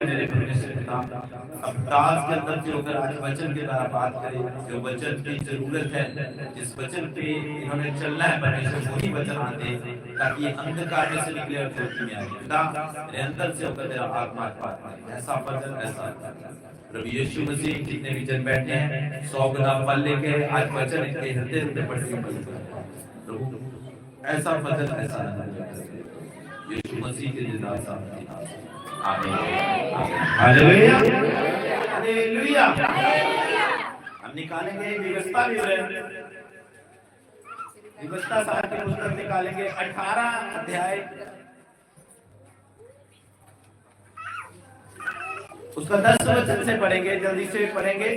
मेरे परमेश्वर पिता, अब दास के अंदर जो अगर आज वचन के द्वारा बात करें, जो वचन की जरूरत है, जिस वचन पे इन्होंने चलना है, परमेश्वर वही वचन आते ताकि अंधकार में से निकले और ज्योति में आए। पिता मेरे अंदर से होकर तेरा आत्मा पाए, ऐसा वचन ऐसा प्रभु यीशु मसीह जितने भी जन बैठे हैं 100 गुना फल लेके आज वचन इनके हृदय हृदय पढ़ के प्रभु ऐसा वचन ऐसा यीशु मसीह के जिंदा सामने हालेलुया हालेलुया। हम निकालेंगे व्यवस्था भी व्यवस्था सार की पुस्तक निकालेंगे 18 अध्याय उसका 10 वचन से पढ़ेंगे, जल्दी से पढ़ेंगे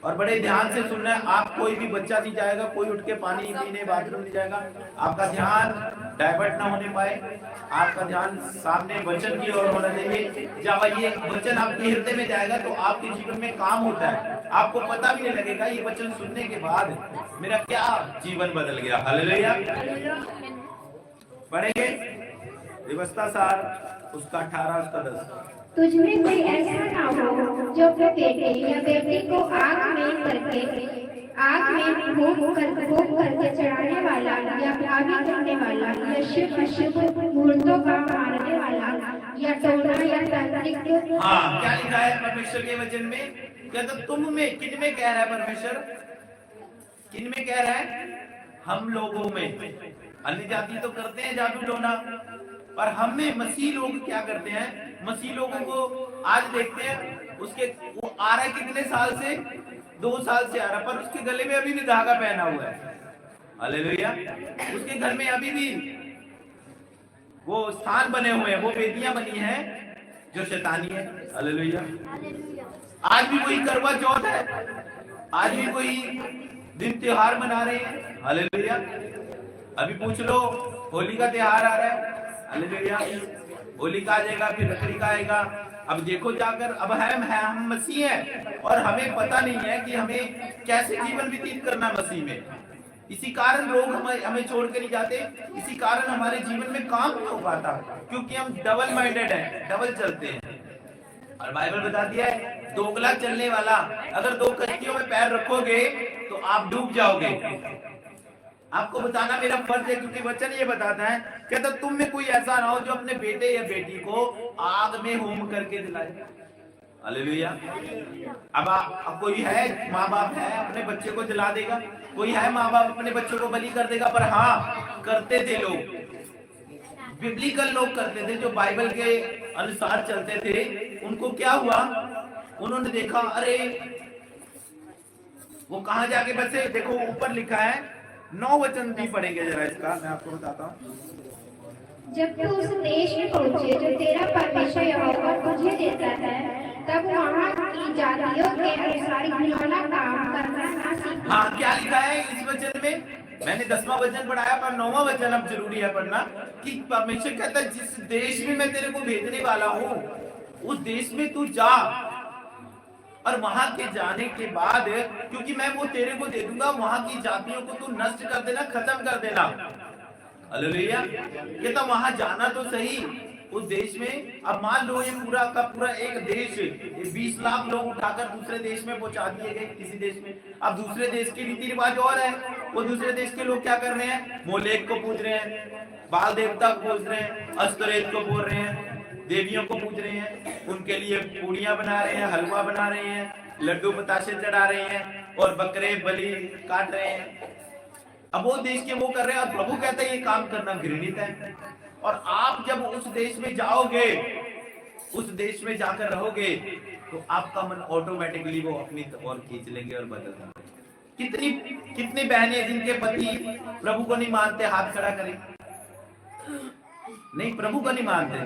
और बड़े ध्यान से सुनना है। आप कोई भी बच्चा नहीं जाएगा, कोई उठ के पानी पीने बाथरूम नहीं जाएगा, आपका ध्यान डाइवर्ट ना होने पाए, आपका ध्यान सामने वचन की ओर होना चाहिए। जब ये वचन आपके हृदय में जाएगा तो आपके जीवन में काम होता है, आपको पता भी नहीं लगेगा ये वचन सुनने के बाद मेरा क्या जीवन बदल गया। हालेलुया। पढ़ेंगे व्यवस्था सार उसका 18 उसका 10। तुझमें कोई ऐसा ना हो जो अपने बेटे या बेटी को आग में भोग करके चढ़ाने वाला या भावी करने वाला या शिव अशुभ मूर्तों का मारने वाला या टोना या तांत्रिक। हाँ, क्या लिखा है परमेश्वर के वचन में? क्या तो तुम में किन में कह रहा है परमेश्वर? किन में कह रहा है? हम लोगों में। अन्य जाति तो करते हैं जादू टोना, पर हम में मसीह लोग क्या करते हैं? मसीह लोगों को आज देखते हैं, उसके वो आ रहा है कितने साल से? 2 साल से आ रहा, पर उसके गले में अभी भी धागा पहना हुआ है। हालेलुया। उसके घर में अभी भी वो स्थान बने हुए हैं, वो वेदियां बनी हैं जो शैतानी है। हालेलुया। आज भी वही करवा चौथ है, आज भी वही दिन त्योहार मना रहे हैं। हालेलुया। अभी पूछ लो, होली का त्योहार आ रहा है। हालेलुया। होली का आ जाएगा, फिर रखड़ी का आएगा। अब देखो जाकर, अब हम मसीह हैं और हमें पता नहीं है कि हमें कैसे जीवन व्यतीत करना मसीह में। इसी कारण लोग हमें छोड़ के नहीं जाते, इसी कारण हमारे जीवन में काम नहीं हो पाता, क्योंकि हम डबल माइंडेड हैं, डबल चलते हैं। और बाइबल बता दिया है, दोगला चलने वाला अगर 2 कश्तियों में पैर रखोगे तो आप डूब जाओगे। आपको बताना मेरा फर्ज है, क्योंकि वचन ये बताता है, कहता तुम में कोई ऐसा ना हो जो अपने बेटे या बेटी को आग में होम करके दिलाए। हालेलुया। अब कोई है माँ बाप है अपने बच्चे को जला देगा, कोई है माँ बाप अपने बच्चों को बलि कर देगा, पर हाँ करते थे लोग, बिब्लिकल लोग करते थे, जो बाइबल के अनुसार चलते थे। उनको क्या हुआ? उन्होंने देखा, अरे वो कहां जाके बसे? देखो ऊपर लिखा है, 9 वचन भी पढ़ेंगे जरा इसका, मैं आपको बताता हूँ। जब तू उस देश में पहुंचे जो तेरा परमेश्वर यहोवा तुझे देता है, तब वहाँ की जातियों के अनुसार घिनौना काम करना ना सीख। हाँ, क्या लिखा है इस वचन में? मैंने 10वां वचन पढ़ाया, पर 9वां वचन अब जरूरी है पढ़ना, कि परमेश्वर कहता है जिस देश में मैं तेरे को भेजने वाला हूँ उस देश में तू जा, और वहां के जाने के बाद, क्योंकि मैं वो तेरे को दे दूंगा, वहां की जातियों को तू नष्ट कर देना, खत्म कर देना। हालेलुया। कहता वहां जाना तो सही उस देश में। अब मान लो ये पूरा का पूरा एक देश, 20 लाख लोग उठाकर दूसरे देश में पहुंचा दिए गए किसी देश में। अब दूसरे देश के रीति रिवाज और है, वो दूसरे देश के लोग क्या कर रहे हैं? मोलेक को पूज रहे हैं, बाल देवता को पूज रहे हैं, अस्तरेत को बोल रहे हैं, देवियों को पूज रहे हैं, उनके लिए पूड़ियां बना रहे हैं, हलवा बना रहे हैं, लड्डू बताशे चढ़ा रहे हैं और बकरे बलि काट रहे हैं। अब वो देश के वो कर रहे हैं, और प्रभु कहता है ये काम करना घृणित है। और आप जब उस देश में जाओगे, उस देश में जाकर रहोगे, तो आपका मन ऑटोमेटिकली वो अपनी ओर खींच लेंगे और बदल जाएंगे। कितनी बहनें जिनके पति प्रभु को नहीं मानते, हाथ खड़ा करें। नहीं, प्रभु को नहीं मानते।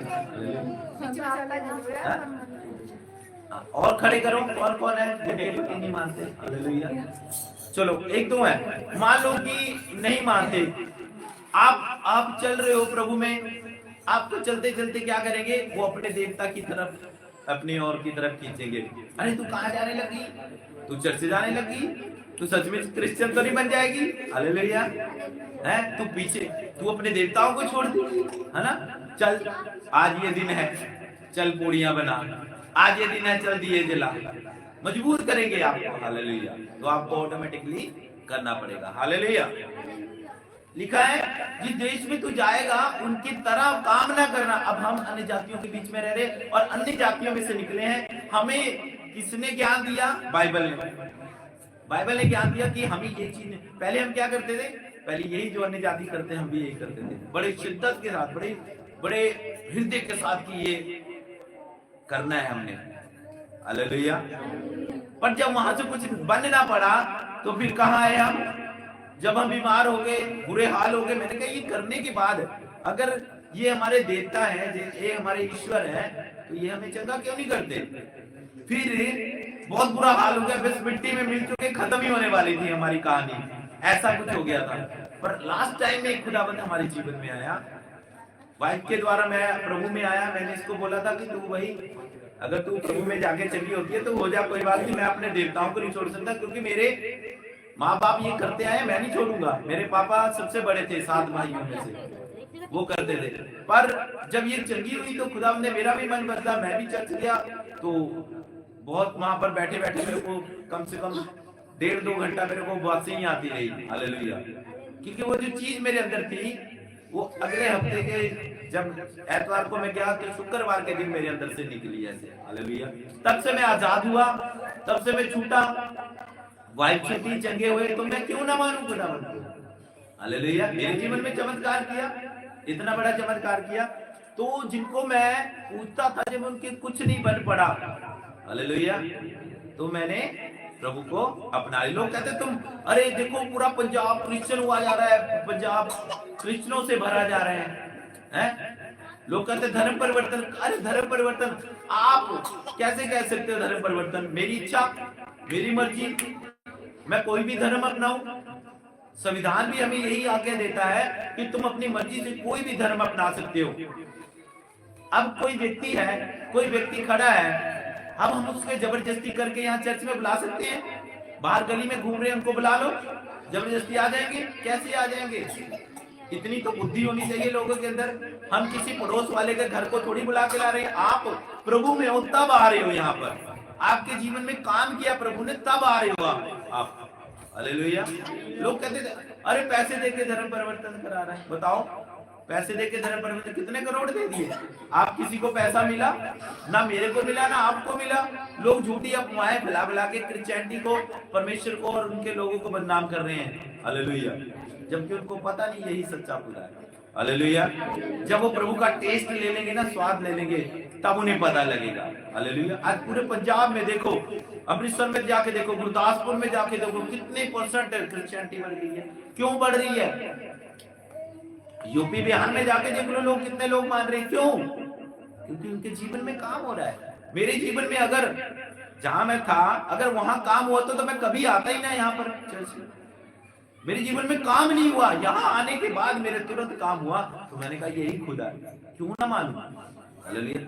और खड़े करो, और कौन है जो नहीं मानते? हालेलुया। चलो 1-2 है। मान लो कि नहीं मानते, आप चल रहे हो प्रभु में, आपको चलते चलते क्या करेंगे? वो अपने देवता की तरफ, अपनी ओर की तरफ खींचेंगे। अरे तू कहाँ जाने लगी? तू चर्च जाने लगी? तू सच में क्रिश्चियन तो नहीं बन जाएगी? हालेलुया। है तू पीछे, तू अपने देवताओं को छोड़ दी, है ना? चल आज ये दिन है, चल पूड़ियां बना, आज ये दिन है चल दिए जला, मजबूर करेंगे आपको। हालेलुया। तो आपको ऑटोमेटिकली करना पड़ेगा। हालेलुया। लिखा है जिस देश में तू जाएगा उनकी तरह काम ना करना। अब हम अन्य जातियों के बीच में रह रहे और अन्य जातियों में से निकले हैं। हमें किसने ज्ञान दिया? बाइबल ने। बाइबल ने ज्ञान दिया कि हमें ये चीज, पहले हम क्या करते थे? पहले यही जो अन्य जाति करते हैं हम भी यही करते थे, बड़े शिद्दत के साथ, बड़े बड़े हृदय के साथ कि ये करना है हमने। हालेलुया। पर जब वहां से कुछ बन ना पड़ा तो फिर कहाँ आए हम? जब हम बीमार हो गए, बुरे हाल हो गए, मैंने कहा ये करने के बाद अगर ये हमारे देवता है, ये हमारे ईश्वर है, तो ये हमें चंगा क्यों नहीं करते? फिर बहुत बुरा हाल हो गया, बस मिट्टी में मिल चुके, खत्म ही होने वाली थी हमारी कहानी, ऐसा कुछ हो गया था। पर लास्ट टाइम में खुदाबंद हमारे जीवन में आया, वाइफ के द्वारा मैं प्रभु में आया। मैंने इसको बोला था कि तू भाई अगर तू प्रभु में जाके चली होती है तो हो जा, कोई बात नहीं, मैं अपने देवताओं को नहीं छोड़ सकता, क्योंकि मेरे माँ बाप ये करते आए, मैं नहीं छोड़ूंगा। मेरे पापा सबसे बड़े थे 7 भाइयों में से, वो करते थे। पर जब ये चंगी हुई तो खुदा ने मेरा भी मन बदला, मैं भी चर्च गया। तो बहुत वहां पर बैठे बैठे मेरे को कम से कम 1.5-2 घंटा मेरे को बात ही नहीं आती रही। हालेलुया। क्योंकि वो जो चीज मेरे अंदर थी वो अगले हफ्ते के जब एतवार को मैं गया तो शुक्रवार के दिन मेरे अंदर से निकली ऐसे। हालेलुया। तब से मैं आजाद हुआ, तब से मैं छूटा, वाइफ छूटी, चंगे हुए, तो मैं क्यों ना मानूं खुदावंद को? हालेलुया। मेरे जीवन में चमत्कार किया, इतना बड़ा चमत्कार किया। तो जिनको मैं पूछता था जब उनके कुछ नहीं बन पड़ा, हालेलुया, तो मैंने प्रभु को अपना लिया। लोग कहते तुम, अरे देखो पूरा पंजाब क्रिश्चियन हुआ जा रहा है, पंजाब क्रिश्चियनों से भरा जा रहा है? लोग कहते धर्म परिवर्तन। अरे धर्म परिवर्तन आप कैसे कह सकते हो? धर्म परिवर्तन मेरी इच्छा, मेरी मर्जी, मैं कोई भी धर्म अपनाऊं। संविधान भी हमें यही आज्ञा देता है कि तुम अपनी मर्जी से कोई भी धर्म अपना सकते हो। अब कोई व्यक्ति है, कोई व्यक्ति खड़ा है, अब हम उसके जबरदस्ती करके यहाँ चर्च में बुला सकते हैं? बाहर गली में घूम रहे हैं उनको बुला लो, जबरदस्ती आ जाएंगे? कैसे आ जाएंगे? इतनी तो बुद्धि होनी चाहिए लोगों के अंदर। हम किसी पड़ोस वाले के घर को थोड़ी बुला के ला रहे हैं। आप प्रभु में हो तब आ रहे हो यहाँ पर, आपके जीवन में काम किया प्रभु ने तब आ रहे हो आप। हालेलुया। लोग कहते थे अरे पैसे देके धर्म परिवर्तन करा रहे हैं। बताओ पैसे देके धर्म परिवर्तन कितने करोड़ दे दिए? आप किसी को पैसा मिला? ना मेरे को मिला, ना आपको मिला। लोग झूठी अफवाहें फैला फैला के क्रिश्चियनिटी को, परमेश्वर को और उनके लोगों को बदनाम कर रहे हैं। हालेलुया। जबकि उनको पता नहीं यही सच्चा खुदा है। हालेलुया। जब वो प्रभु का टेस्ट ले लेंगे ना, स्वाद ले लेंगे, तब उन्हें पता लगेगा। हालेलुया। आज पूरे पंजाब में देखो, अमृतसर में जाके देखो, गुरदासपुर में जाके देखो, कितने परसेंट क्रिश्चियनिटी बढ़ गई है। क्यों बढ़ रही है? यूपी बिहार में जाके देख लो, लोग कितने लोग मान रहे हैं। क्यों? क्योंकि उनके जीवन में काम हो रहा है। मेरे जीवन में अगर जहां मैं था अगर वहां काम हुआ तो मैं कभी आता ही ना यहाँ पर चर्च में। मेरे जीवन में काम नहीं हुआ, यहाँ आने के बाद मेरे तुरंत काम हुआ। तो मैंने कहा यही खुदा है, क्यों ना मानूं?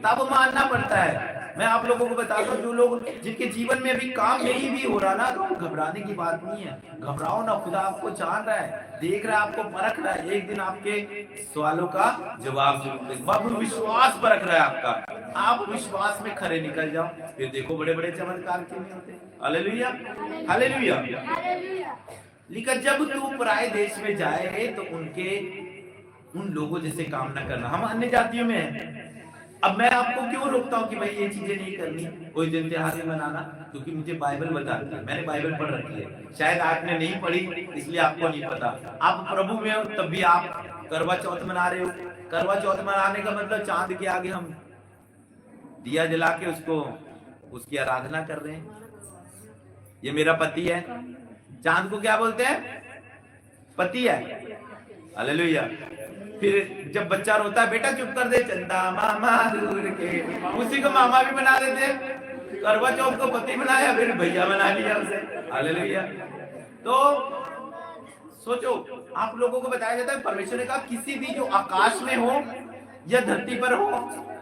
तब मानना पड़ता है। मैं आप लोगों को बताता हूँ, जो लोग जिनके जीवन में अभी काम नहीं भी हो रहा ना, तो घबराने की बात नहीं है। घबराओ ना, खुदा आपको जान रहा है, देख रहा है, आपको परख रहा है। एक दिन आपके सवालों का जवाब जरूर देगा। विश्वास परख रहा है आपका। आप विश्वास में खरे निकल जाओ, फिर देखो बड़े बड़े चमत्कार क्यों नहीं होते। Hallelujah, hallelujah. लेकिन जब तू पराये देश में जाए तो उन लोगों जैसे काम ना करना। हम अन्य जातियों में हैं। अब मैं आपको क्यों रोकता हूँ कि भाई ये चीजें नहीं करनी, कोई दिन त्योहार नहीं मनाना? क्योंकि मुझे बाइबल बताती है, मैंने बाइबल पढ़ रखी है। शायद आपने नहीं पढ़ी इसलिए आपको नहीं पता। आप प्रभु में हो तब भी आप करवा चौथ मना रहे हो। करवा चौथ मनाने का मतलब चांद के आगे हम दिया जला के उसकी आराधना कर रहे हैं। ये मेरा पति है। चांद को क्या बोलते हैं? पति है। हालेलुया। फिर जब बच्चा रोता है, बेटा चुप कर दे, चंदा मामा दूर के, उसी को मामा भी बना देते। करवा चौथ को पति बनाया, फिर भैया बना लिया उसे। हालेलुया। तो सोचो, आप लोगों को बताया जाता है, परमेश्वर ने कहा किसी भी जो आकाश में हो या धरती पर हो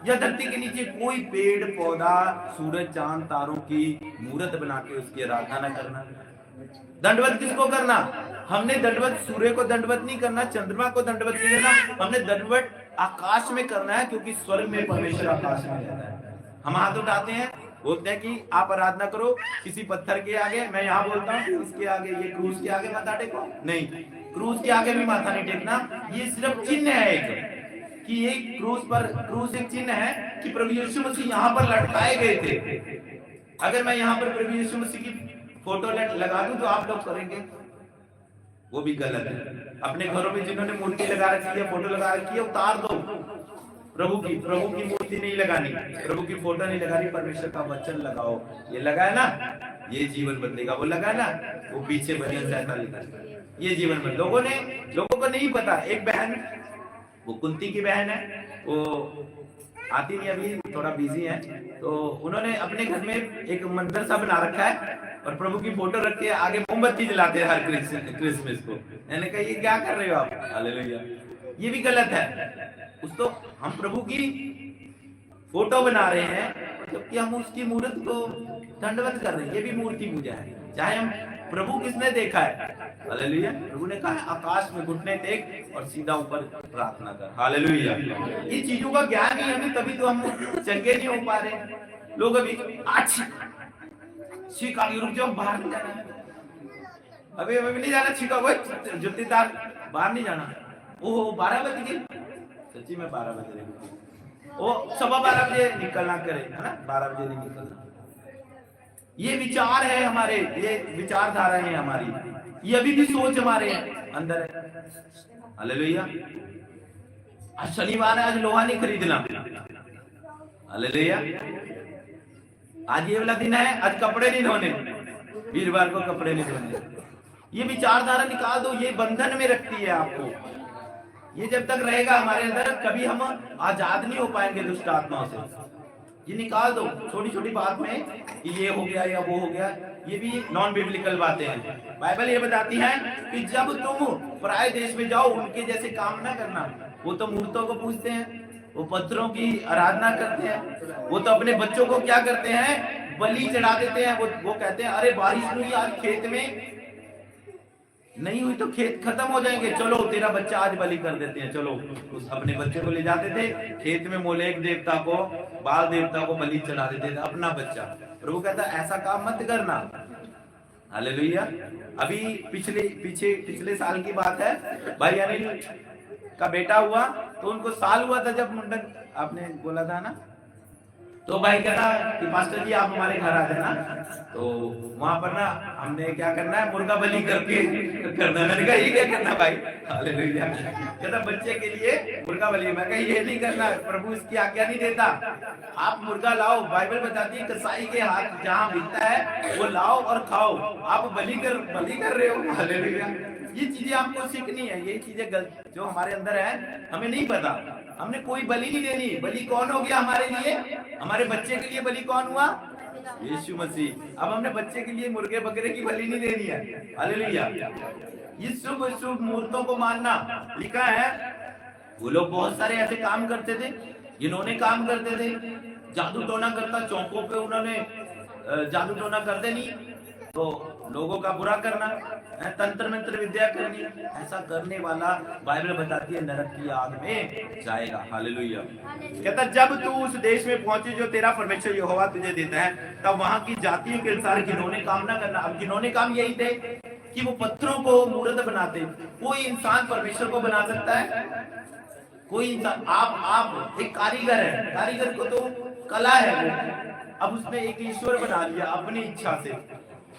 या धरती के नीचे कोई पेड़ पौधा, सूरज चांद तारों की मूर्त बना के उसकी आराधना न करना। दंडवत किसको करना? हमने दंडवत सूर्य को दंडवत नहीं करना, चंद्रमा को दंडवत नहीं करना। हमने दंडवत आकाश में करना है, क्योंकि स्वर्ग में परमेश्वर आकाश में रहता है। हम हाथ उठाते हैं, बोलते हैं कि आप आराधना करो किसी पत्थर के आगे। मैं यहाँ बोलता हूँ इसके आगे, ये क्रूस के आगे माथा टेको, नहीं, क्रूस के आगे भी माथा नहीं टेकना। ये सिर्फ चिन्ह है एक, कि ये क्रूस एक चिन्ह है कि प्रभु यीशु मसीह यहाँ पर लटकाए गए थे। अगर मैं यहाँ पर प्रभु यीशु मसीह की फोटो लगा दूं तो आप लोग करेंगे, वो भी गलत है। अपने घरों में जिन्होंने मूर्ति लगा रखी है, फोटो लगा रखी है, उतार दो। प्रभु की मूर्ति नहीं लगानी, प्रभु की फोटो नहीं लगानी, परमेश्वर का वचन लगाओ। ये लगा है ना, ये जीवन बदलेगा। वो लगा ना, वो पीछे बने रहता लिखा, ये जीवन बदल। लोगों को नहीं पता। एक बहन, वो कुंती की बहन है, वो आती नहीं, अभी थोड़ा बिजी है, तो उन्होंने अपने घर में एक मंदिर सा बना रखा है और प्रभु की फोटो रख के आगे मोमबत्ती जलाते हैं हर क्रिसमस को। मैंने कहा ये क्या कर रहे हो आप? हालेलुया, ये भी गलत है। उस तो हम प्रभु की फोटो बना रहे हैं, जबकि हम उसकी मूर्त को दंडवत कर रहे हैं। ये भी मूर्ति पूजा है। चाहे हम प्रभु किसने देखा है? हालेलुया। प्रभु ने कहा है आकाश में घुटने टेक और सीधा ऊपर प्रार्थना कर। हालेलुया। ये चीजों का ज्ञान नहीं हमें, तभी तो हम चंगे नहीं हो पा रहे। लोग अभी शिकागो, रुक जाओ, बाहर नहीं जाना, अभी नहीं जाना शिकागो, जुत्तीदार, बाहर नहीं जाना। ओहो 12 बज गए, सच्ची में 12 बजे ओ 12:15 बजे निकलना करे, है ना, 12 बजे नहीं निकलना। ये विचार है हमारे, ये विचारधारा है हमारी, ये अभी भी सोच हमारे अंदर है। हालेलुया। आज शनिवार है, आज लोहा नहीं खरीदना। हालेलुया। आज ये वाला दिन है, आज कपड़े नहीं धोने, वीरवार को कपड़े नहीं धोने। ये विचारधारा निकाल दो, ये बंधन में रखती है आपको। ये जब तक रहेगा हमारे अंदर, कभी हम आजाद नहीं हो पाएंगे दुष्ट आत्माओं से। ये निकाल दो छोटी छोटी बात में कि ये हो गया या वो हो गया, ये भी नॉन बिब्लिकल बातें हैं। बाइबल ये बताती है कि जब तुम पराये देश में जाओ, उनके जैसे काम ना करना। वो तो मूर्तों को पूजते हैं, वो पत्थरों की आराधना करते हैं, वो तो अपने बच्चों को क्या करते हैं, बलि चढ़ा देते हैं। वो कहते हैं अरे बारिश हुई आज खेत में, नहीं हुई तो खेत खत्म हो जाएंगे, चलो तेरा बच्चा आज बलि कर देते हैं। चलो उस अपने बच्चे को ले जाते थे खेत में, मोलेक देवता को, बाल देवता को बलि चढ़ा देते थे अपना बच्चा। प्रभु कहता ऐसा काम मत करना। हालेलुया। अभी पिछले साल की बात है, भाई अनिल का बेटा हुआ, तो उनको साल हुआ था जब मुंडन आपने बोला था ना, तो भाई कहता कि मास्टर जी आप हमारे घर आ जाना, तो वहां पर ना हमने क्या करना है, मुर्गा बलि करके करना। मैंने कहा ये क्या करना भाई? हालेलुया। कहता बच्चे के लिए मुर्गा बलि। मैं कहा ये नहीं करना, प्रभु इसकी आज्ञा नहीं देता। आप मुर्गा लाओ, बाइबल बताती है कसाई के हाथ जहाँ बिकता है वो लाओ और खाओ। आप बलि कर रहे हो। हालेलुया। ये चीजें आपको सीखनी है, ये चीजें जो हमारे अंदर है हमें नहीं पता। हमने कोई बलि नहीं देनी। बलि कौन हो गया हमारे लिए? हमारे बच्चे के लिए बलि कौन हुआ? यीशु मसीह। अब हमने बच्चे के लिए मुर्गे बकरे की बलि नहीं देनी है। हालेलुया। ये शुभ मूर्तों को मानना लिखा है। वो लोग बहुत सारे ऐसे काम करते थे, जिन्होंने काम करते थे। जादू टोना करता, चौकों पे उन्होंने जादू टोना करते नहीं तो लोगों का बुरा करना, तंत्र मंत्र विद्या करनी। ऐसा करने वाला बाइबल बताती है नरक की आग में जाएगा। हालेलुया। कहता जब तू उस देश में पहुंचे जो तेरा परमेश्वर यहोवा तुझे देता है, तब वहां की जातियों के अनुसार घिनौने काम ना करना। अब घिनौने काम यही थे कि वो पत्थरों को मूर्त बनाते। कोई इंसान परमेश्वर को बना सकता है? कोई इंसान, आप एक कारीगर है, कारीगर को तो कला है। अब उसने एक ईश्वर बना लिया अपनी इच्छा से।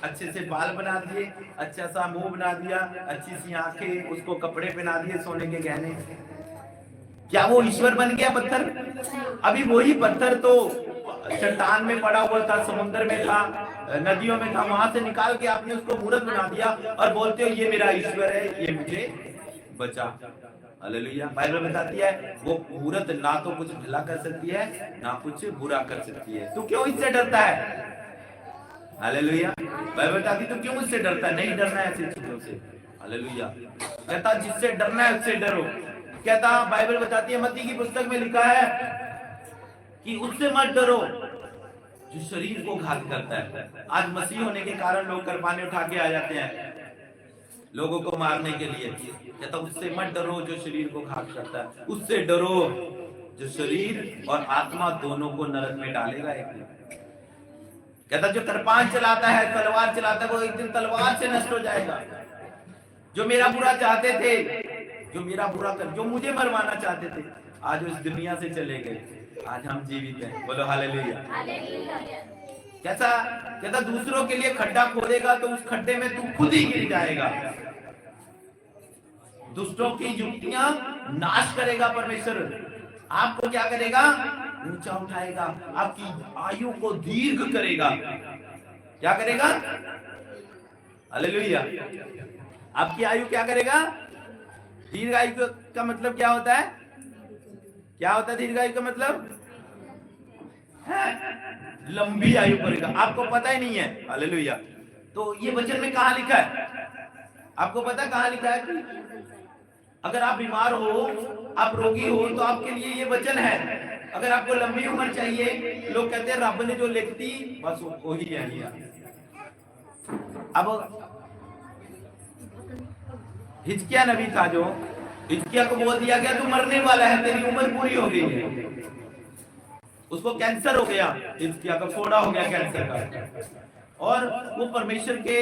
अच्छे से बाल बना दिए, अच्छा सा मुंह बना दिया, अच्छी सी आंखें, उसको कपड़े पहना दिए, सोने के गहने। क्या वो ईश्वर बन गया पत्थर? अभी वही पत्थर तो चट्टान में पड़ा हुआ था, समुद्र में था, नदियों में था, वहां से निकाल के आपने उसको मूर्त बना दिया और बोलते हो ये मेरा ईश्वर है, ये मुझे बचा। हालेलुया। बाइबल बताती है वो मूर्त ना तो कुछ भला कर सकती है ना कुछ बुरा कर सकती है। तू क्यों इससे डरता है? हालेलुया। बाइबल बताती तो क्यों उससे डरता है? नहीं डरना है ऐसी चीजों से। हालेलुया। कहता जिससे डरना है उससे डरो। कहता बाइबल बताती है, मत्ती की पुस्तक में लिखा है कि उससे मत डरो जो शरीर को घात करता है। आज मसीह होने के कारण लोग कुर्बानी उठा के आ जाते हैं, लोगों को मारने के लिए। कहता उससे मत डरो जो शरीर को घात करता है, उससे डरो जो शरीर और आत्मा दोनों को नरक में डालेगा एक दिन। कहता जो कृपाण चलाता है, तलवार चलाता है, वो एक दिन तलवार से नष्ट हो जाएगा। जो मेरा बुरा चाहते थे, जो मेरा बुरा कर, जो मुझे मरवाना चाहते थे, आज उस दुनिया से चले गए। आज हम जीवित हैं, बोलो हालेलुया। कैसा? कहता दूसरों के लिए खड्डा खोदेगा तो उस खड्डे में तू खुद ही गिर जाएगा। दुष्टों की युक्तियां नाश करेगा परमेश्वर। आपको क्या करेगा? ऊंचा उठाएगा, आपकी आयु को दीर्घ करेगा। क्या करेगा? हालेलुया। आपकी आयु क्या करेगा? दीर्घ आयु का मतलब क्या होता है? क्या होता है दीर्घ आयु का मतलब? लंबी आयु करेगा। आपको पता ही नहीं है। हालेलुया। तो ये वचन में कहां लिखा है? आपको पता कहां लिखा है कि अगर आप बीमार हो, आप रोगी हो, तो आपके लिए ये वचन है। अगर आपको लंबी उम्र चाहिए, लोग कहते हैं रब ने जो लिख दी बस वो ही है। अब हिजकिया नबी था, जो हिजकिया को बोल दिया गया तू मरने वाला है, तेरी उम्र पूरी हो गई है। उसको कैंसर हो गया, हिजकिया का फोड़ा हो गया कैंसर का। और वो परमेश्वर के,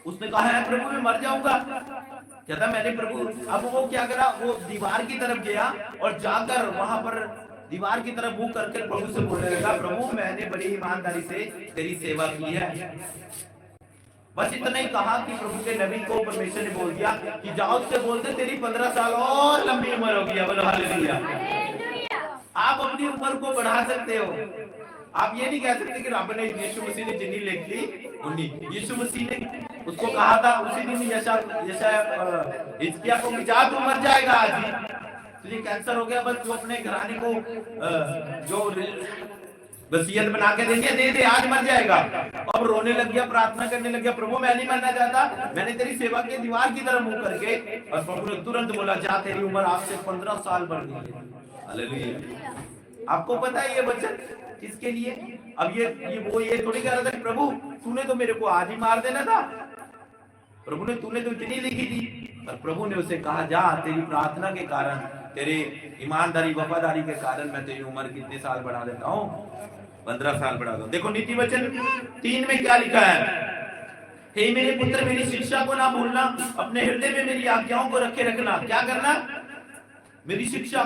उसने कहा है प्रभु मैं मर जाऊंगा। कहता मैंने प्रभु, अब वो क्या करा? वो दीवार की तरफ गया और जाकर वहां पर दीवार की तरफ मुंह करके प्रभु से बोलने लगा, प्रभु मैंने बड़ी ईमानदारी से तेरी सेवा की है। बस इतना ही कहा कि प्रभु के नबी को परमेश्वर ने बोल दिया कि जाओ उससे बोलते तेरी 15 साल और लंबी उम्र हो गई। बोलो हालेलुया। आप अपनी उम्र को बढ़ा सकते हो। आप ये नहीं कह सकते कि रब ने, यीशु मसीह ने जितनी लिख ली उन्हीं। यीशु मसीह ने उसको कहा था उसी दिन हिजकिया को कि जा तू मर जाएगा आज ही, तुझे कैंसर हो गया, बस तू अपने घराने को जो वसीयत बना के देंगे दे दे, आज मर जाएगा। अब रोने लग गया, प्रार्थना करने लग गया, प्रभु मैं नहीं मरना चाहता, मैंने तेरी सेवा की दीवार की तरफ मुंह करके। और प्रभु ने तुरंत बोला जा तेरी उम्र आपसे 15 साल बढ़ गई है। हालेलुया। आपको पता है ये वचन किसके लिए? अब ये थोड़ी कह रहा था प्रभु तूने तो मेरे को आज ही मार देना था। प्रभु ने, तूने तो इतनी लिखी थी। पर प्रभु ने उसे कहा जा तेरी प्रार्थना के कारण, तेरे ईमानदारी वफादारी के कारण मैं तेरी उम्र कितने साल बढ़ा देता हूँ? 15 साल बढ़ा दो। देखो नीति वचन 3 में क्या लिखा है? हे मेरे पुत्र मेरी शिक्षा को ना भूलना, अपने हृदय में मेरी आज्ञाओं को रखे रखना। क्या करना? मेरी शिक्षा।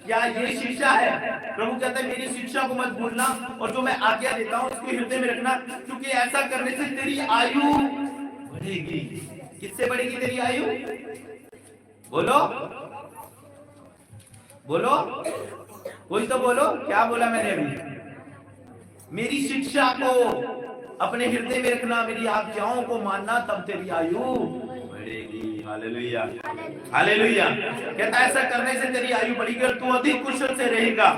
क्या ये शिक्षा है? प्रभु कहता है मेरी शिक्षा को मत भूलना और जो मैं आज्ञा देता हूँ उसको हृदय में रखना, क्योंकि ऐसा करने से तेरी आयु बढ़ेगी। किससे बढ़ेगी तेरी आयु? बोलो बोलो, कोई तो बोलो। क्या बोला मैंने अभी? मेरी शिक्षा को अपने हृदय में रखना, मेरी आज्ञाओं को मानना, तब तेरी आयु बढ़ेगी। Hallelujah hallelujah. कहता ऐसा करने से तेरी आयु बढ़ेगी और तू अधिक कुशल से रहेगा।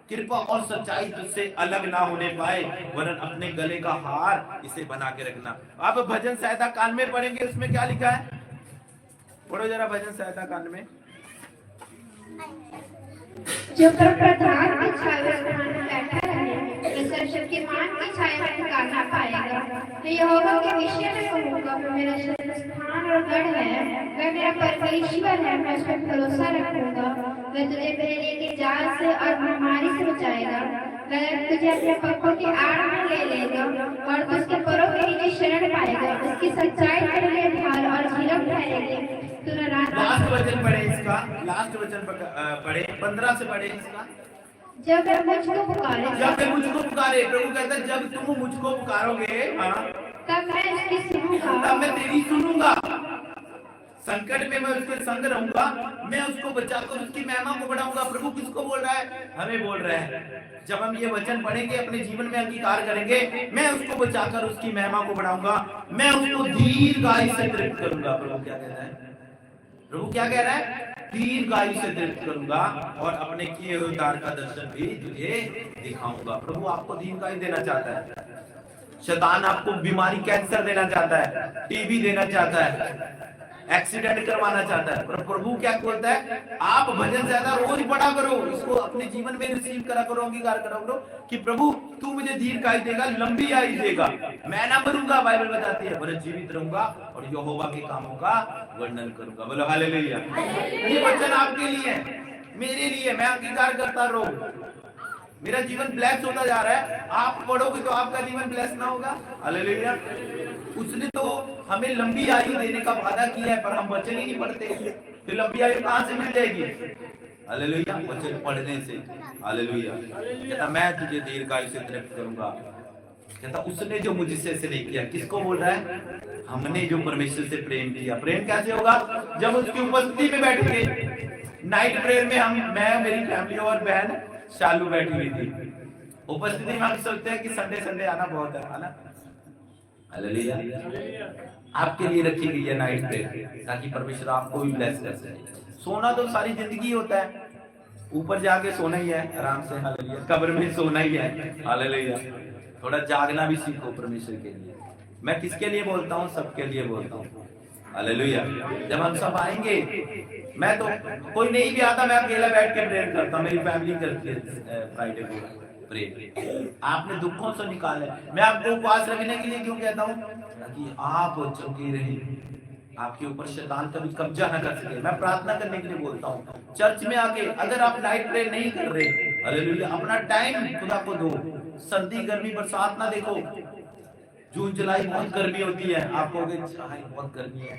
कृपा और सच्चाई तुझसे अलग ना होने पाए, वरन अपने गले का हार इसे बना के रखना। आप भजन संहिता कांड में पढ़ेंगे, उसमें क्या लिखा है? पढ़ो जरा भजन संहिता कांड में। जो प्रधान की छाया में बैठा रहे, जो सर्वशक्तिमान की छाया में ठिकाना पाएगा। मैं यहोवा के विषय में कहूँगा, वो मेरा स्थान और गढ़ है, वह मेरा परमेश्वर है, मैं उस पर भरोसा रखूंगा। वह तुझे मेरे लिए जाल से और महामारी से बचाएगा। वह तुझे अपने पक्कों की आड़ में ले लेगा और तू उसके परों के नीचे शरण पाएगा। उसकी सच्चाई तेरे लिए ढाल और झिलम ठहरेगी। लास्ट वचन पढ़े इसका, लास्ट वचन पढ़े 15 से पढ़े इसका। जब वह मुझको पुकारे, जब वह मुझको पुकारे, प्रभु कहता है जब तुम मुझको पुकारोगे, हाँ, तब मैं उसकी सुनूंगा, तब मैं तेरी सुनूंगा। संकट में मैं उसके संग रहूंगा, मैं उसको बचाकर उसकी महिमा को बढ़ाऊंगा। प्रभु किसको बोल रहा है? हमें बोल रहा है। जब हम ये वचन पढ़ेंगे, अपने जीवन में अंगीकार करेंगे, मैं उसको बचाकर उसकी महिमा को बढ़ाऊंगा, मैं उसको दीर्घायु से तृप्त करूंगा। प्रभु क्या कह रहा है? प्रभु क्या कह रहा है? दीर्घायु से तृप्त करूंगा और अपने किए हुए उद्धार का दर्शन भी तुझे दिखाऊंगा। प्रभु आपको दीर्घायु देना चाहता है। शैतान आपको बीमारी कैंसर देना चाहता है, टीबी देना चाहता है, एक्सीडेंट करवाना चाहता है, पर प्रभु क्या बोलता है, आप भजन ज्यादा रोज पढ़ा करो, इसको अपने जीवन में रिसीव करा करो, अंगीकार करा करो कि प्रभु तू मुझे दीर्घायु देगा, लंबी आयु देगा, मैं ना मरूंगा, बाइबल बताती है, पर जीवित रहूंगा और यहोवा के कामों का वर्णन करूंगा। बोलो हालेलुया। ये वचन आपके लिए, मेरे लिए, मैं अंगीकार करता रहूं, मेरा जीवन ब्लेस होता जा रहा है। आप पढ़ोगे तो आपका जीवन ब्लेस ना होगा। हालेलुया। उसने तो हमें लंबी आयु देने का वादा किया है, पर हम वचन ही नहीं पढ़ते, तो लंबी आयु कहां से मिल जाएगी? हालेलुया, वचन पढ़ने से। हालेलुया। कहता मैं तुझे दीर्घायु से तृप्त करूंगा। कहता उसने जो मुझसे से नहीं किया, किसको बोल रहा है? हमने जो परमेश्वर से प्रेम किया। प्रेम कैसे होगा? जब उसकी उपस्थिति में बैठेंगे। नाइट प्रेयर में मैं, मेरी फैमिली और बहन शालू बैठी हुई थी। उपस्थिति में हम सोचते हैं कि संडे आना बहुत है ना। हालेलुया। आपके लिए रखी गई है नाइट प्रेयर, ताकि परमेश्वर आपको भी ब्लेस कर सके। सोना तो सारी जिंदगी होता है, ऊपर जाके सोना ही है आराम से। हालेलुया। कब्र में सोना ही है। हालेलुया। थोड़ा जागना भी सीखो परमेश्वर के लिए। मैं किसके लिए बोलता हूँ? सबके लिए बोलता हूँ। हालेलुया। जब हम सब आएंगे, मैं तो कोई नहीं भी आता, मैं अकेला बैठ के प्रेयर करता हूँ, मेरी फैमिली करती है फ्राइडे को प्रेयर। आपने दुखों से निकाले, मैं आपको उपवास रखने के लिए क्यों कहता हूँ? ताकि आप चौके रहें, आपके ऊपर शैतान कभी कब्जा न कर सके। मैं प्रार्थना करने के लिए बोलता हूँ। चर्च में आके अगर आप नाइट प्रेयर नहीं कर रहे, हालेलुया, अपना टाइम खुदा को दो। सर्दी गर्मी बरसात ना देखो। जून जुलाई बहुत गर्मी होती है, आप कहोगे बहुत गर्मी है,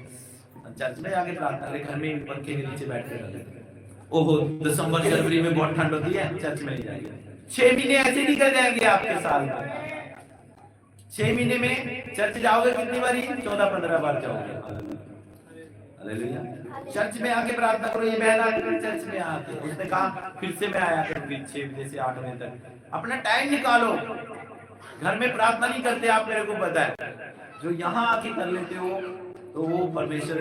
चर्च में आके प्रार्थना करें, घर में पंखे के नीचे बैठ कर। ओहो, दिसंबर जनवरी में बहुत ठंड होती है, चर्च में नहीं जाएंगे। 6 महीने ऐसे निकल जाएंगे आपके साल में। 6 महीने में चर्च जाओगे कितनी बारी? 14-15 बार जाओगे। हालेलुया। चर्च में आके प्रार्थना करो। ये बहन आके चर्च में आके, उसने कहा फिर से मैं आया करूंगी 6 बजे से 8 बजे तक। अपना टाइम निकालो। घर में प्रार्थना नहीं करते आप, मेरे को पता है। जो यहाँ आके कर लेते हो तो वो परमेश्वर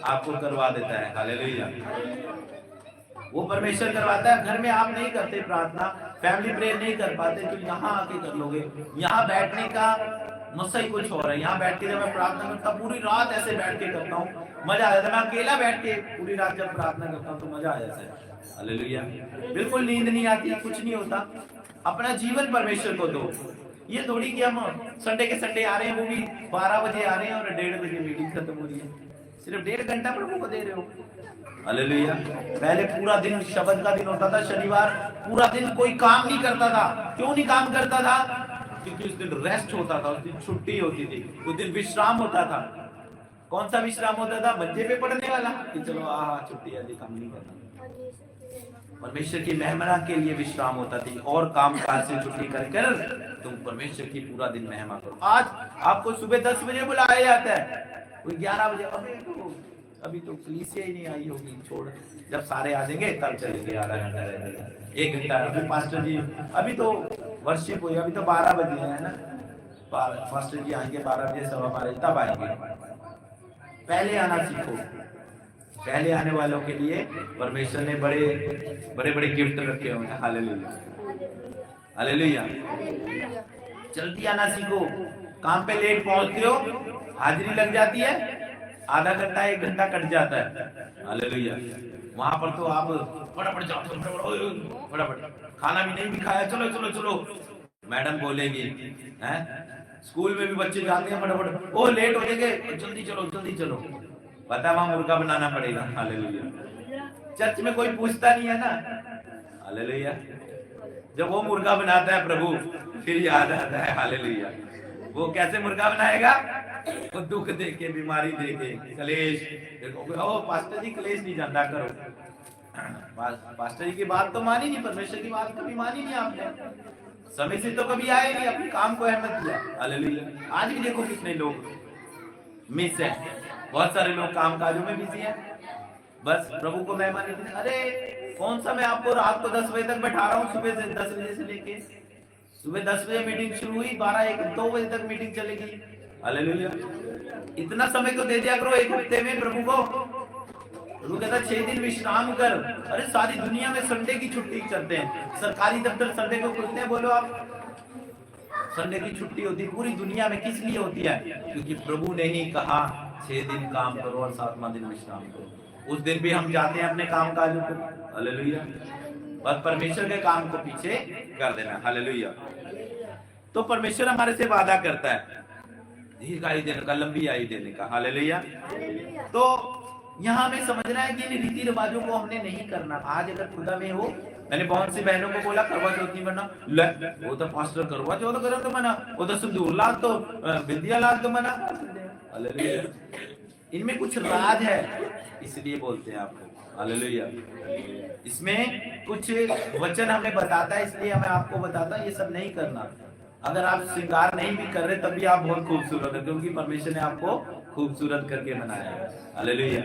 आपको करवा देता है। हालेलुया। वो परमेश्वर करवाता है। घर में आप नहीं करते प्रार्थना, फैमिली प्रेयर नहीं कर पाते, तो यहाँ आके कर लोगे। यहाँ बैठने का मजा ही कुछ और है। यहाँ बैठ के जब मैं प्रार्थना करता हूँ, पूरी रात ऐसे बैठ के करता हूँ, मजा आ जाता है। मैं अकेला बैठ के पूरी रात जब प्रार्थना करता हूँ तो मजा आ जाता है। हालेलुया। बिल्कुल नींद नहीं आती, कुछ नहीं होता। अपना जीवन परमेश्वर को दो। ये थोड़ी कि हम संडे के संडे आ रहे हैं, वो भी 12 बजे आ रहे हैं और 1:30 बजे मीटिंग खत्म हो रही है। सिर्फ 1.5 घंटा प्रभु को दे रहे हो। हालेलुया। पहले पूरा दिन शब्द का दिन होता था, शनिवार पूरा दिन कोई काम नहीं करता था। क्यों नहीं काम करता था? क्योंकि उस दिन रेस्ट होता था, उस दिन छुट्टी होती थी, उस दिन विश्राम होता था। कौन सा विश्राम होता था? मंजे पे पड़ने वाला, कि चलो छुट्टी है, काम नहीं करना। परमेश्वर की महिमा के लिए विश्राम होता थी, और काम काज से छुट्टी कर तुम परमेश्वर की पूरा दिन महिमा करो। आज आपको सुबह 10 बजे बुलाया जाता है, कोई 11 बजे, अभी तो कलीसिया ही नहीं आई होगी, छोड़, जब सारे आ जाएंगे तब चलेंगे। आधा घंटा रहेगा, 1 घंटा। अभी पास्टर जी, अभी तो वर्शिप हुई, अभी तो 12 बजे है ना, पास्टर जी आएंगे 12 बजे, 12:15 तब आएंगे। पहले आना सीखो। पहले आने वालों के लिए परमेश्वर ने बड़े गिफ्ट रखे हुए हैं। हालेलुया। हालेलुया। जल्दी आना सीखो। काम पे लेट पहुंचते हो, हाजिरी लग जाती है, आधा घंटा 1 घंटा कट जाता है। हालेलुया। वहां पर तो आप फटाफट जाओ, फटाफट, खाना भी नहीं भी खाया, चलो चलो चलो, मैडम बोलेगी। हैं, स्कूल में भी बच्चे जाते हैं फटाफट, ओ लेट हो जाएंगे, जल्दी चलो जल्दी चलो। पता वहां मुर्गा बनाना पड़ेगा। हालेलुया। चर्च में कोई पूछता नहीं है ना। हालेलुया। जब वो मुर्गा बनाता है प्रभु, फिर याद आता है। हालेलुया। वो कैसे मुर्गा बनाएगा? वो दुख देके, बीमारी देके, कलेश। देखो ओ पास्टर जी कलेश नहीं जानता करो। पास्टर जी की बात तो मानी नहीं, परमेश्वर की बात कभी मानी नहीं आपने। समय से तो कभी आए नहीं, अपने काम को अहमियत दिया। हालेलुया। आज भी देखो कितने लोग मिस है। बहुत सारे लोग काम काजों में बिजी हैं, बस प्रभु को मेहमान। अरे कौन सा, मैं आपको रात को 10 बजे तक बैठा रहा हूँ, सुबह से 10 बजे से लेके सुबह 10 बजे मीटिंग शुरू हुई, 12, 1, 2 बजे तक मीटिंग चलेगी। हालेलुया। इतना समय तो दे दिया करो एक हफ्ते में प्रभु को। प्रभु कहता 6 दिन विश्राम कर। अरे सारी दुनिया में संडे की छुट्टी करते हैं, सरकारी दफ्तर संडे को खुलते हैं। बोलो आप, संडे की छुट्टी होती पूरी दुनिया में, किस लिए होती है? क्योंकि प्रभु ने ही कहा 6 दिन काम करो और 7वां दिन विश्राम करो। उस दिन भी हम जाते हैं अपने काम काजों को, हालेलुया, बस परमेश्वर के काम को पीछे कर देना, हालेलुया। तो परमेश्वर हमारे से वादा करता है दीर्घ आयु देने का, लंबी आयु देने का, हालेलुया। तो यहाँ हमें समझना है कि इन रीति रिवाजों को हमने नहीं करना। आज अगर खुदा में हो, मैंने बहुत सी बहनों को बोला करवा चौथ नहीं बनना, वो तो पास्टर करवा चौथ करो तो मना, वो तो सिंदूर लाल तो बिंदिया लाल तो मना, हालेलुया। इनमें कुछ राज है, इसलिए बोलते हैं आपको, हालेलुया। इसमें कुछ वचन हमें बताता है, इसलिए मैं आपको बताता हूं ये सब नहीं करना। अगर आप श्रृंगार नहीं भी कर रहे तब भी आप बहुत खूबसूरत है, क्योंकि परमेश्वर ने आपको खूबसूरत करके बनाया है, हालेलुया।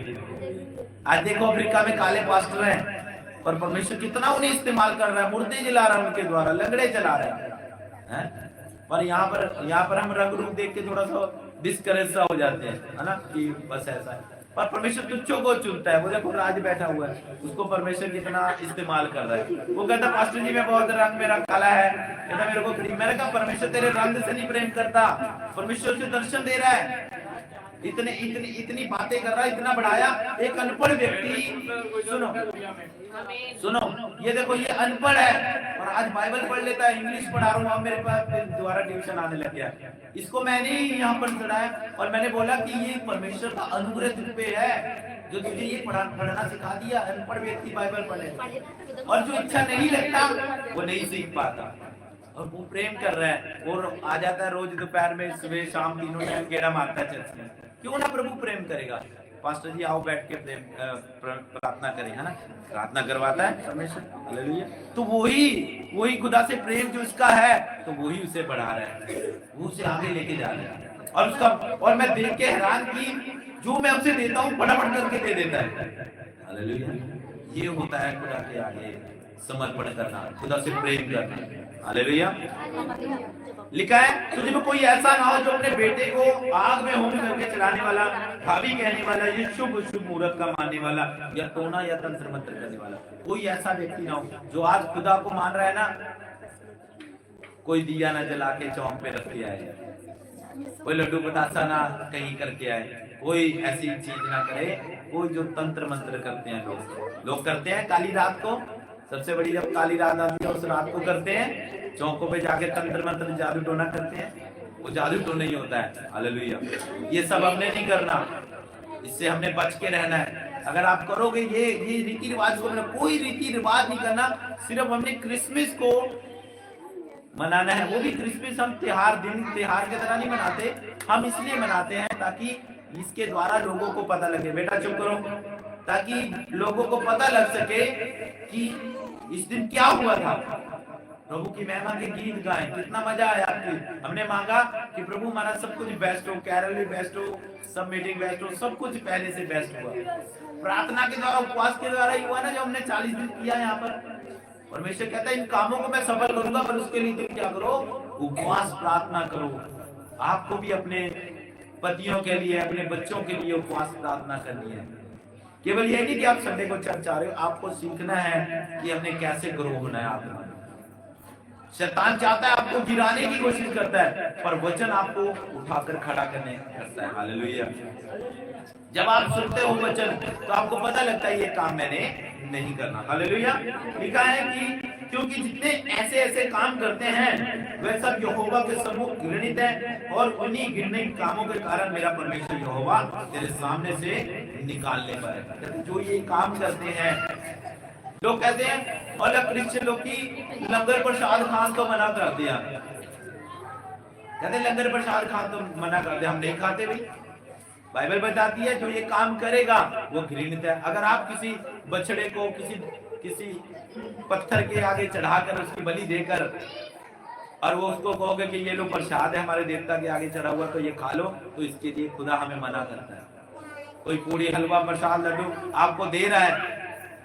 आज देखो अफ्रीका में काले पास्टर हैं, पर परमेश्वर कितना उन्हें इस्तेमाल कर रहा है, मुर्दे जला रहा है उनके द्वारा, लंगड़े चला रहे हैं। पर यहाँ पर हम रंग रूप देख के थोड़ा सा डिस्करेज सा हो जाते हैं, है ना, कि बस ऐसा है। पर परमेश्वर तुच्छों को चुनता है। वो देखो राज बैठा हुआ है, उसको परमेश्वर कितना इस्तेमाल कर रहा है। वो कहता पास्टर जी मैं बहुत रंग मेरा काला है, कहता मेरे को प्रेम, मैंने कहा परमेश्वर तेरे रंग से नहीं प्रेम करता, परमेश्वर से दर्शन दे रहा है। इतनी बातें कर रहा है, इतना बढ़ाया। एक अनपढ़ व्यक्ति, सुनो ये देखो, ये अनपढ़ है और आज बाइबल पढ़ लेता है, इंग्लिश पढ़ा रहा हूँ, मेरे पास दोबारा ट्यूशन आने लग गया। इसको मैंने ही यहाँ पर चढ़ाया और मैंने बोला कि ये परमेश्वर का अनुग्रह तुझ पे है, जो तुझे ये पढ़ना सिखा दिया। अनपढ़ व्यक्ति बाइबल पढ़े, और जो इच्छा नहीं लगता वो नहीं सीख पाता, और वो प्रेम कर रहा है और आ जाता है रोज दोपहर में, सुबह शाम, तीनों टाइम गेड़ा मारता है चर्च में। क्यों ना प्रभु प्रेम करेगा। पास्टर जी आओ बैठ के प्रार्थना करें, है ना, प्रार्थना करवाता है परमेश्वर, हालेलुया। तो वही खुदा से प्रेम जो इसका है, तो वही उसे बढ़ा रहा है, वो उसे आगे लेके जा रहा है। और मैं देख के हैरान की, जो मैं उसे देता हूँ फटाफट करके दे देता है, हालेलुया। ये होता है खुदा के आगे समर्पण करना, खुदा से प्रेम करना, हालेलुया। लिखा है तुझे में कोई ऐसा ना हो जो अपने बेटे को आग में होम करके चलाने वाला, भाभी कहने वाला, ये शुभ मुहूर्त का मानने वाला, या टोना या तंत्र मंत्र करने वाला। कोई ऐसा व्यक्ति ना हो जो आज खुदा को मान रहा है ना, कोई दिया ना जला के चौक पे रख के आए, कोई लड्डू बतासा ना कहीं करके आए, कोई ऐसी चीज ना करे। कोई जो तंत्र मंत्र करते हैं, लोग करते हैं काली रात को, सबसे बड़ी जब काली रात आती है उस रात को करते हैं, चौकों पे जाके तंत्र मंत्र जादू टोना करते हैं। वो जादू टोना ही होता है, हालेलुया। ये सब हमने नहीं करना, इससे हमने बच के रहना है। अगर आप करोगे ये रीति रिवाज को, कोई रीति रिवाज नहीं करना, सिर्फ हमने क्रिसमस को मनाना है। वो भी क्रिसमस हम त्योहार के तरह नहीं मनाते, हम इसलिए मनाते हैं ताकि इसके द्वारा लोगों को पता लगे, बेटा चुप करो, ताकि लोगों को पता लग सके कि इस दिन क्या हुआ था। प्रभु की महिमा के गीत गाएं, कितना मजा आया आपको। हमने मांगा कि प्रभु हमारा सब कुछ बेस्ट हो, कैरल भी बेस्ट हो, सब मीटिंग बेस्ट हो, सब कुछ पहले से बेस्ट हुआ। प्रार्थना के द्वारा, उपवास के द्वारा ही हुआ ना, जो हमने 40 दिन किया यहाँ पर। परमेश्वर कहता है इन कामों को मैं सफल करूंगा, पर उसके लिए तुम क्या करो, उपवास प्रार्थना करो। आपको भी अपने पतियों के लिए, अपने बच्चों के लिए उपवास प्रार्थना करनी है। केवल यही नहीं कि आप संडे को चर्च आ रहे हो, आपको सीखना है कि हमने कैसे ग्रो होना है। आप शैतान चाहता है आपको गिराने की कोशिश करता है, पर वचन आपको उठाकर खड़ा करने करता है, हालेलुया। जब आप सुनते हो वचन तो आपको पता लगता है ये काम मैंने नहीं करना, हालेलुया। लिखा है कि क्योंकि जितने ऐसे काम करते हैं वे सब यहोवा के सम्मुख घृणित है, और उन्हीं घृणित कामों के कारण मेरा परमेश्वर यहोवा तेरे सामने से निकालने पर है। जो ये काम करते हैं, लोग कहते हैं और क्रिश्चियन लोग की लंगर प्रसाद खान तो मना कर दिया, कहते लंगर प्रसाद खान तो मना कर दिया, हम नहीं खाते। भाई बाइबल बताती है जो ये काम करेगा वो घृणित है। अगर आप किसी बछड़े को किसी पत्थर के आगे चढ़ाकर उसकी बलि देकर और वो उसको कहोगे कि ये लो प्रसाद है हमारे देवता के आगे चढ़ा हुआ, तो ये खा लो, तो इसके लिए खुदा हमें मना करता है। कोई पूरी, हलवा, प्रसाद, लड्डू आपको दे रहा है,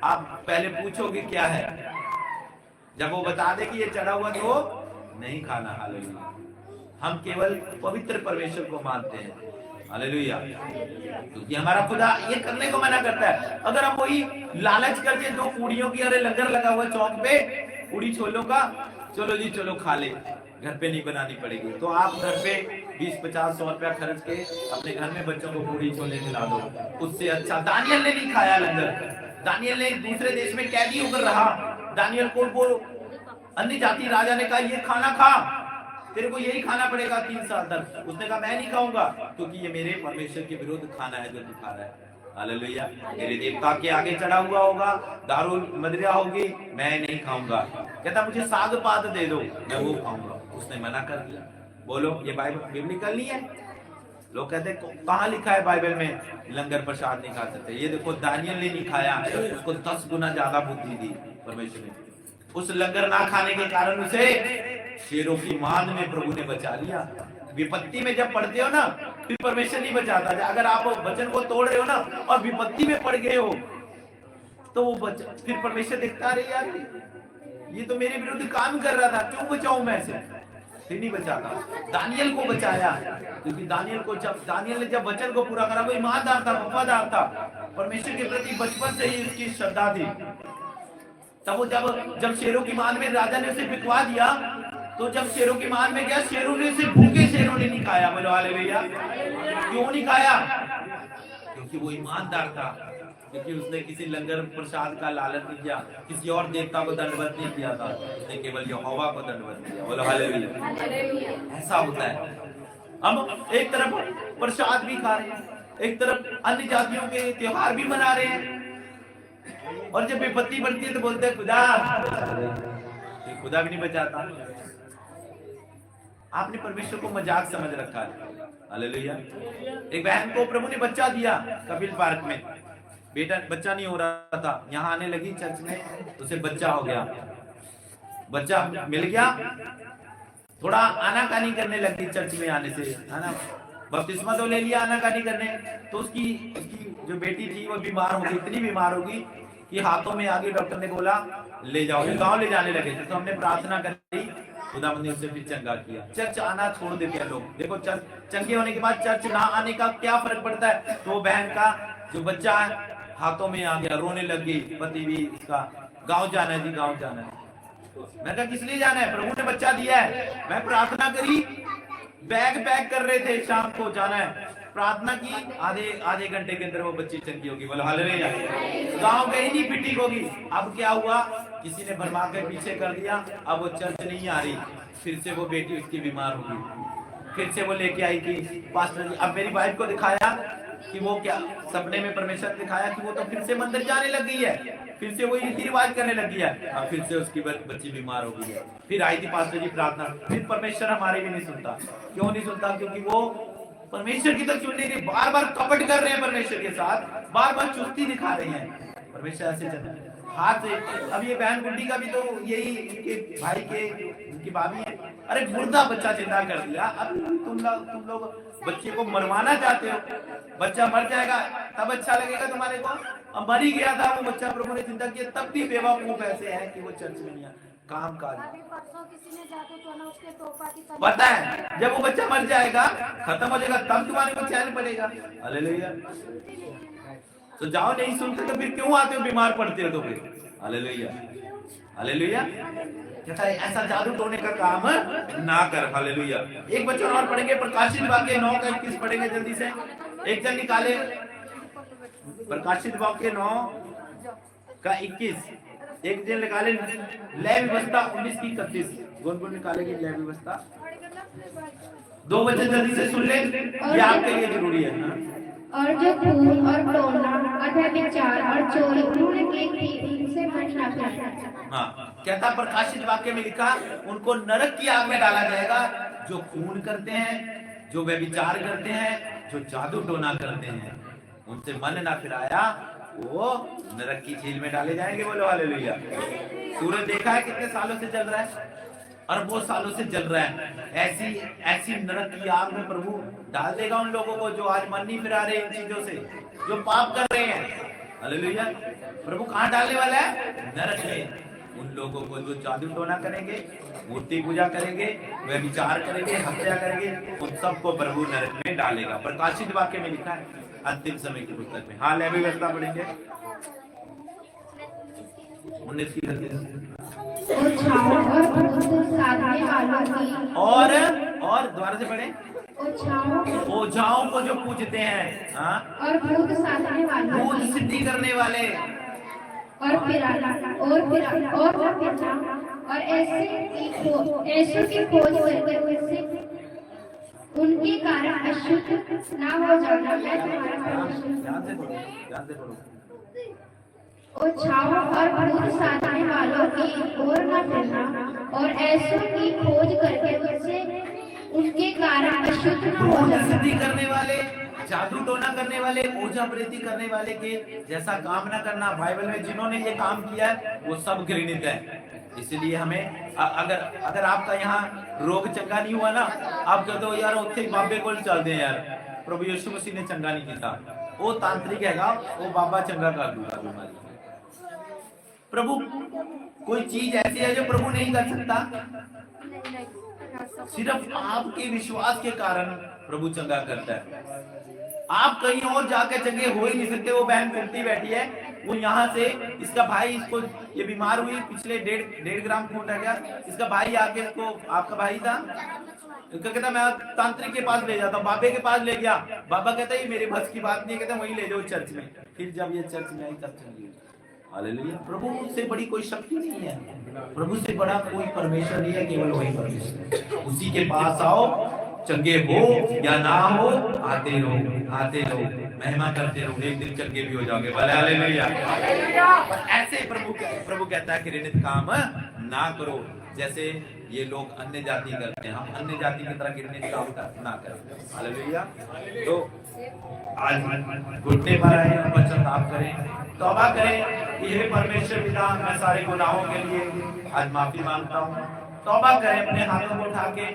आप पहले पूछोगे क्या है, जब वो बता दे कि ये चढ़ा हुआ तो नहीं खाना, हालेलुया। हम केवल पवित्र परमेश्वर को मानते हैं, हालेलुया, क्योंकि हमारा खुदा ये करने को मना करता है। अगर हम वही लालच करके दो पूड़ियों की, अरे लंगर लगा हुआ चौक पे पूड़ी छोलों का, चलो जी चलो खा ले, घर पे नहीं बनानी पड़ेगी। तो आप घर पे 20-50-100 रुपया खर्च के अपने घर में बच्चों को पूरी छोले खिला दो। उससे अच्छा दानियल ने नहीं खाया लंगर, दानियल ने दूसरे देश में कैदी होकर रहा। दानियल को वो अन्य जाति राजा ने कहा ये खाना खा, तेरे को यही खाना पड़ेगा 3 साल तक। उसने कहा मैं नहीं खाऊंगा, क्योंकि ये मेरे परमेश्वर के विरुद्ध खाना है जो तू खा रहा है। हालेलुया। मेरे देवता के आगे चढ़ा हुआ होगा, दारू मदिरा होगी, मैं नहीं खाऊंगा। कहता मुझे साग पात दे दो, मैं वो खाऊंगा। उसने मना कर दिया। बोलो ये बाइबल बिब्लिकल नहीं है? लोग कहते कहाँ लिखा है बाइबल में लंगर प्रसाद नहीं खा सकते? ये देखो दानियल ने नहीं खाया, उसको 10 गुना ज्यादा बुद्धि दी परमेश्वर ने। उस लंगर ना खाने के कारण उसे शेरों की मान में प्रभु ने बचा लिया। विपत्ति में जब पड़ते हो ना, फिर परमेश्वर नहीं बचाता। अगर आप वचन को तोड़ रहे हो ना और विपत्ति में पड़ गए हो, तो वो फिर परमेश्वर देखता रहे यार ये तो मेरे विरुद्ध काम कर रहा था, क्यों बचाऊं मैं इसे? फिर नहीं बचाता। दानियल को बचाया, क्योंकि दानियल ने जब वचन को पूरा करा, वो ईमानदार था, वफादार था, परमेश्वर के प्रति बचपन से ही उसकी श्रद्धा थी। तब वो जब शेरों की मान में राजा ने उसे बिकवा दिया, तो जब शेरों की मान में गया, शेरों ने उसे भूखे शेरों ने नहीं खाया। बोलो हालेलुया। क्यों नहीं खाया? क्योंकि वो ईमानदार था, क्योंकि उसने किसी लंगर प्रसाद का लालच नहीं किया, किसी और देवता को दंडवत नहीं किया था, उसने केवल यहोवा को दंडवत किया। बोलो हालेलुया। ऐसा होता है। हम एक तरफ प्रसाद भी खा रहे हैं, एक तरफ अन्य जातियों के त्योहार भी मना रहे हैं, और जब विपत्ति बढ़ती है तो बोलते हैं खुदा, खुदा भी नहीं बचाता। आपने परमेश्वर को मजाक समझ रखा है। हालेलुया। एक बहन को प्रभु ने बच्चा दिया कपिल पार्क में, बेटा बच्चा नहीं हो रहा था, यहाँ आने लगी चर्च में, उसे बच्चा हो गया, बच्चा मिल गया, थोड़ा आनाकानी करने लगी चर्च में आने से, है ना, बपतिस्मा तो ले लिया आनाकानी करने। तो उसकी जो बेटी थी वो बीमार हो गई, इतनी बीमार होगी कि हाथों में आगे डॉक्टर ने बोला ले जाओ, गांव ले जाने लगे थे। तो हमने प्रार्थना करी, खुदावंद ने उसे फिर चंगा किया। चर्च आना छोड़ देते हैं लोग। देखो चर्च चंगे होने के बाद चर्च ना आने का क्या फर्क पड़ता है? तो बहन का जो बच्चा है हाथों में आ गया, रोने लग गई, पति भी इसका, गांव जाना है जी, गांव जाना है। मैं कहा किस लिए जाना है? प्रभु ने बच्चा दिया है। मैं प्रार्थना करी, बैग पैक कर रहे थे, शाम को जाना है, प्रार्थना की, आधे घंटे के अंदर वो बच्ची चंगी होगी। बोलो हालेलुया। गांव गई नहीं, पिटी होगी। अब क्या हुआ? किसी ने भरमा कर पीछे कर दिया, अब वो चर्च नहीं आ रही। फिर से वो बेटी उसकी बीमार होगी, फिर से वो लेके आई कि पास्टर जी, अब मेरी वाइफ को दिखाया कि वो क्या सपने में परमेश्वर दिखाया कि वो तो फिर से मंदिर जाने लग गई है, फिर से वो रीति रिवाज करने लग गई है। अब फिर से उसकी बच्ची बीमार हो गई है। फिर आई थी पास्टर जी प्रार्थना, फिर परमेश्वर हमारे भी नहीं सुनता। क्यों नहीं सुनता? क्योंकि वो परमेश्वर की तो सुन नहीं रही, बार बार कपट कर रहे हैं परमेश्वर के साथ, बार बार चुस्ती दिखा रहे हैं। परमेश्वर ऐसे चल हाथ से। अब ये बहन गुड्डी का भी तो यही, इनके भाई के, इनकी भाभी है, अरे मुर्दा बच्चा जिंदा कर दिया। अब तुम लोग बच्चे को मरवाना चाहते हो, बच्चा मर जाएगा तब अच्छा लगेगा तुम्हारे को? अब मर ही गया था वो बच्चा, प्रभु ने जिंदा किया, तब भी बेवकूफ ऐसे है कि वो चर्च में नहीं आया। काम काज पता है, जब वो बच्चा मर जाएगा, खत्म हो जाएगा, तब तुम्हारे को चैन पड़ेगा। हालेलुया। तो जाओ, नहीं सुनते तो फिर क्यों आते हो? बीमार पड़ते हो तो फिर। हालेलुया। हालेलुया। कहता है ऐसा जादू टोने का काम ना कर। हालेलुया। एक बच्चा और पढ़ेंगे, प्रकाशित वाक्य 9 का 21 पढ़ेंगे जल्दी से। एक जन निकाले प्रकाशित वाक्य 9 का 21, एक जन निकाले लय व्यवस्था 19 की 31। गुनगुन निकालेगी लय व्यवस्था। 2 बच्चे जल्दी से सुन ले, ये आपके लिए जरूरी है ना? और जो खून और टोना अधर्मचार और चोरी उन्होंने की थी, उनसे मन न करना। हाँ, कहता प्रकाशित वाक्य में लिखा, उनको नरक की आग में डाला जाएगा। जो खून करते हैं, जो व्यभिचार करते हैं, जो जादू टोना करते हैं, उनसे मन ना फिराया, वो नरक की झील में डाले जाएंगे। बोलो हालेलुया। सूरज देखा है कितने सालों से जल रहा है, अरबों सालों से जल रहा है। ऐसी नरक की आग में प्रभु डाल देगा उन लोगों को जो आज मन नहीं फिरा रहे इन चीजों से, जो पाप कर रहे हैं। हालेलुया। प्रभु कहाँ डालने वाला है? नरक में। उन लोगों को जो जादू टोना करेंगे, मूर्ति पूजा करेंगे, वे विचार करेंगे, हत्या करेंगे, उन सबको प्रभु नरक में डालेगा। प्रकाशित वाक्य में लिखा है, अंतिम समय की पुस्तक में। हाँ, लय व्यवस्था पढ़ेंगे। ओछाओं और भूत साधने वालों की और दोबारा से पढ़े। ओझाओं को जो पूजते हैं, हाँ, और भूत साधने वालों भूत की सिद्धि करने वाले और ऐसे की खोज करके उनके कारण अशुद्ध ना हो जाना मैं तुम्हारा परमेश्वर। ध्यान से पढ़ो। ओछाओं और भूत साधने वालों की ओर न फिरना और ऐसों की खोज करके उनके कारण अशुद्ध न हो भूत जाना। सिद्धि करने वाले, जादू टोना करने वाले, ओझा प्रेती करने वाले के जैसा काम ना करना। बाइबल में जिन्होंने ये काम किया है वो सब घृणित है। इसलिए हमें अगर आपका यहाँ रोग चंगा नहीं हुआ ना, आप कहते हो यार उत्थे बाबे को चलते हैं यार, प्रभु यीशु मसीह ने चंगा नहीं किया, वो तांत्रिक हैगा, वो बाबा चंगा कर दूंगा बीमारी। प्रभु कोई चीज ऐसी है जो प्रभु नहीं कर सकता, सिर्फ आपके विश्वास के कारण प्रभु चंगा करता है। आप कहीं और जाकर चंगे हो ही नहीं सकते। वो बहन कुर्ती बैठी है, वो यहाँ से, इसका भाई इसको, ये बीमार हुई, पिछले डेढ़ ग्राम खून रह गया, इसका भाई आके इसको, आपका भाई था, कहता मैं तांत्रिक के पास ले जाता हूँ, बाबे के पास ले गया, बाबा कहता ये मेरे बस की बात नहीं, कहता वहीं ले जाओ चर्च में। फिर जब ये चर्च में आई तब चंगी। हालेलुया। प्रभु से बड़ी कोई शक्ति नहीं है, प्रभु से बड़ा कोई परमेश्वर नहीं है, केवल वही परमेश्वर। उसी के पास आओ, चंगे हो या ना हो, आते रहो, महिमा करते रहो, एक दिन चंगे भी हो जाओगे। हालेलुया। पर ऐसे प्रभु कहता है कि घृणित काम ना करो जैसे ये लोग अन्य जाति करते हैं, हम अन्य जाति की तरह घृणित काम ना करें। हालेलुया। तो आज घुटने पर आए, पश्चाताप करें, तौबा करें कि हे परमेश्वर पिता, मैं सारे गुनाहों के लिए आज माफी मांगता हूँ। तौबा करें, अपने हाथों को उठा के